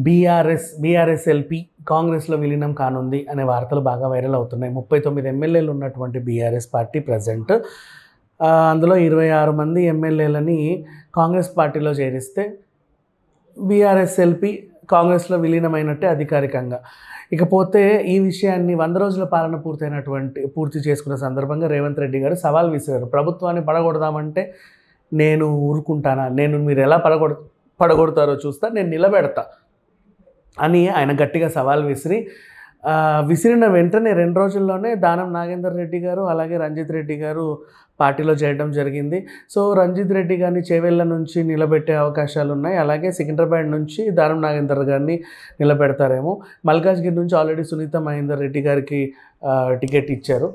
BRSLP కాంగ్రెస్లో విలీనం కానుంది అనే వార్తలు బాగా వైరల్ అవుతున్నాయి. 39 ఎమ్మెల్యేలు ఉన్నటువంటి బీఆర్ఎస్ పార్టీ ప్రజెంట్, అందులో 26 మంది ఎమ్మెల్యేలని కాంగ్రెస్ పార్టీలో చేరిస్తే బీఆర్ఎస్ఎల్పీ కాంగ్రెస్లో విలీనమైనట్టే అధికారికంగా. ఇకపోతే ఈ విషయాన్ని 100 రోజుల పాలన పూర్తి చేసుకున్న సందర్భంగా రేవంత్ రెడ్డి గారు సవాల్ విసిరారు. ప్రభుత్వాన్ని పడగొడదామంటే నేను ఊరుకుంటానా, మీరు ఎలా పడగొడతారో చూస్తా, నేను నిలబెడతా అని ఆయన గట్టిగా సవాల్ విసిరిన వెంటనే 2 రోజుల్లోనే దానం నాగేందర్ రెడ్డి గారు అలాగే రంజిత్ రెడ్డి గారు పార్టీలో చేయడం జరిగింది. సో రంజిత్ రెడ్డి గారిని చేవెళ్ళ నుంచి నిలబెట్టే అవకాశాలు ఉన్నాయి. అలాగే సికింద్రాబాద్ నుంచి దానం నాగేందర్ గారిని నిలబెడతారేమో. మల్కాజ్గిరి నుంచి ఆల్రెడీ సునీత మహేందర్ రెడ్డి గారికి టికెట్ ఇచ్చారు,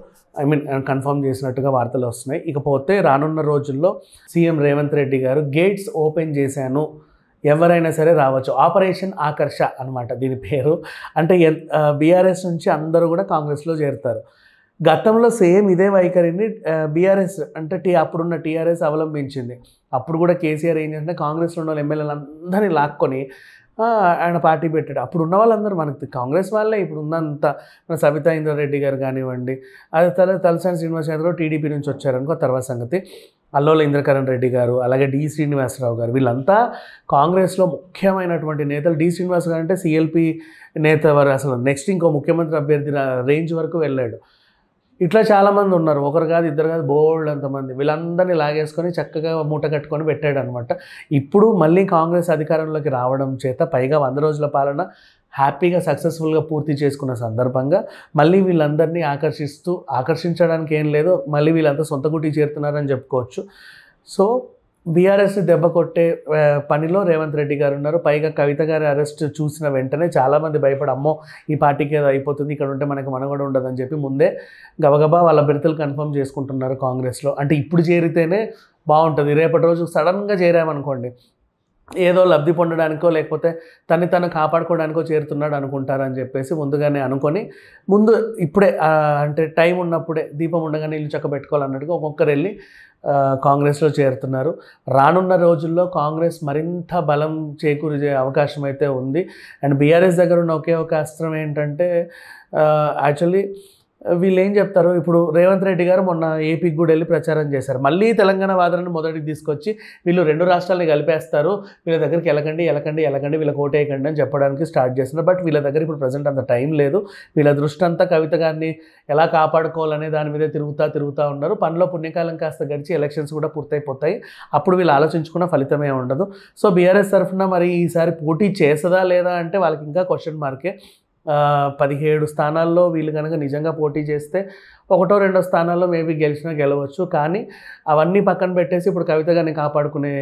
కన్ఫర్మ్ చేసినట్టుగా వార్తలు వస్తున్నాయి. ఇకపోతే రానున్న రోజుల్లో సీఎం రేవంత్ రెడ్డి గారు గేట్స్ ఓపెన్ చేశాను, ఎవరైనా సరే రావచ్చు, ఆపరేషన్ ఆకర్ష అనమాట దీని పేరు. అంటే బీఆర్ఎస్ నుంచి అందరూ కూడా కాంగ్రెస్లో చేరుతారు. గతంలో సేమ్ ఇదే వైఖరిని బీఆర్ఎస్ అంటే అప్పుడున్న టీఆర్ఎస్ అవలంబించింది. అప్పుడు కూడా కేసీఆర్ ఏం చేస్తే కాంగ్రెస్లో ఉన్న ఎమ్మెల్యేలందరినీ లాక్కొని ఆయన పార్టీ పెట్టాడు. అప్పుడు ఉన్న వాళ్ళందరూ మనకి కాంగ్రెస్ వాళ్ళే. ఇప్పుడు ఉన్నంత సబితా ఇంద్రారెడ్డి గారు కానివ్వండి, అది తలసాని శ్రీనివాస్ యాదవ్ టీడీపీ నుంచి వచ్చారనుకో తర్వాత సంగతి. అల్లోల ఇంద్రకరణ్ రెడ్డి గారు అలాగే డి శ్రీనివాసరావు గారు వీళ్ళంతా కాంగ్రెస్లో ముఖ్యమైనటువంటి నేతలు. డి శ్రీనివాస్ గారు అంటే సిఎల్పి నేత వారు, అసలు నెక్స్ట్ ఇంకో ముఖ్యమంత్రి అభ్యర్థి రేంజ్ వరకు వెళ్ళాడు. ఇట్లా చాలామంది ఉన్నారు, ఒకరు కాదు ఇద్దరు కాదు, బోల్డ్ అంతమంది. వీళ్ళందరినీ లాగేసుకొని చక్కగా మూట కట్టుకొని పెట్టాడు అనమాట. ఇప్పుడు మళ్ళీ కాంగ్రెస్ అధికారంలోకి రావడం చేత, పైగా 100 రోజుల పాలన హ్యాపీగా సక్సెస్ఫుల్గా పూర్తి చేసుకున్న సందర్భంగా మళ్ళీ వీళ్ళందరినీ ఆకర్షించడానికి ఏం లేదు, మళ్ళీ వీళ్ళంతా సొంత గుట్టి చేరుతున్నారని చెప్పుకోవచ్చు. సో బీఆర్ఎస్ని దెబ్బ కొట్టే పనిలో రేవంత్ రెడ్డి గారు ఉన్నారు. పైగా కవిత గారి అరెస్ట్ చూసిన వెంటనే చాలామంది భయపడి, అమ్మో ఈ పార్టీకి ఏదో అయిపోతుంది, ఇక్కడ ఉంటే మనకు మనుగడ ఉండదని చెప్పి ముందే గబగబా వాళ్ళ బెర్తులు కన్ఫర్మ్ చేసుకుంటున్నారు కాంగ్రెస్లో. అంటే ఇప్పుడు చేరితేనే బాగుంటుంది, రేపటి రోజు సడన్గా చేరామనుకోండి ఏదో లబ్ధి పొందడానికో లేకపోతే తను కాపాడుకోవడానికో చేరుతున్నాడు అనుకుంటారని చెప్పేసి ముందుగానే అనుకొని ఇప్పుడే అంటే టైం ఉన్నప్పుడే దీపం ఉండగానే ఇల్లు చక్క పెట్టుకోవాలన్నట్టుగా ఒక్కొక్కరు వెళ్ళి కాంగ్రెస్లో చేరుతున్నారు. రానున్న రోజుల్లో కాంగ్రెస్ మరింత బలం చేకూరే అవకాశం అయితే ఉంది. అండ్ బీఆర్ఎస్ దగ్గర ఉన్న ఒకే ఒక అస్త్రం ఏంటంటే యాక్చువల్లీ వీళ్ళు ఏం చెప్తారు, ఇప్పుడు రేవంత్ రెడ్డి గారు మొన్న ఏపీకి కూడా వెళ్ళి ప్రచారం చేశారు. మళ్ళీ తెలంగాణ వాదనను మొదటికి తీసుకొచ్చి వీళ్ళు 2 రాష్ట్రాలని కలిపేస్తారు, వీళ్ళ దగ్గరికి వెళ్ళకండి వీళ్ళకి ఓటేయకండి అని చెప్పడానికి స్టార్ట్ చేస్తున్నారు. బట్ వీళ్ళ దగ్గర ఇప్పుడు ప్రజెంట్ అంత టైం లేదు. వీళ్ళ దృష్టి అంతా కవిత గారిని ఎలా కాపాడుకోవాలనే దాని మీదే తిరుగుతూ ఉన్నారు. పనిలో పుణ్యకాలం కాస్త గడిచి ఎలక్షన్స్ కూడా పూర్తయిపోతాయి. అప్పుడు వీళ్ళు ఆలోచించుకున్న ఫలితమే ఉండదు. సో బీఆర్ఎస్ తరఫున మరి ఈసారి పోటీ చేస్తుందా లేదా అంటే వాళ్ళకి ఇంకా క్వశ్చన్ మార్కే. 17 స్థానాల్లో వీళ్ళు కనుక నిజంగా పోటీ చేస్తే 1, 2 స్థానాల్లో మేబీ గెలవచ్చు. కానీ అవన్నీ పక్కన పెట్టేసి ఇప్పుడు కవిత గారిని కాపాడుకునే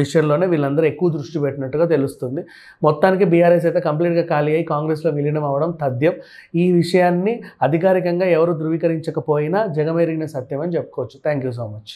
విషయంలోనే వీళ్ళందరూ ఎక్కువ దృష్టి పెట్టినట్టుగా తెలుస్తుంది. మొత్తానికి బీఆర్ఎస్ అయితే కంప్లీట్గా ఖాళీ అయ్యి కాంగ్రెస్లో విలీనం అవ్వడం తథ్యం. ఈ విషయాన్ని అధికారికంగా ఎవరు ధృవీకరించకపోయినా జగమెరిగిన సత్యం అని చెప్పుకోవచ్చు. Thank you so much.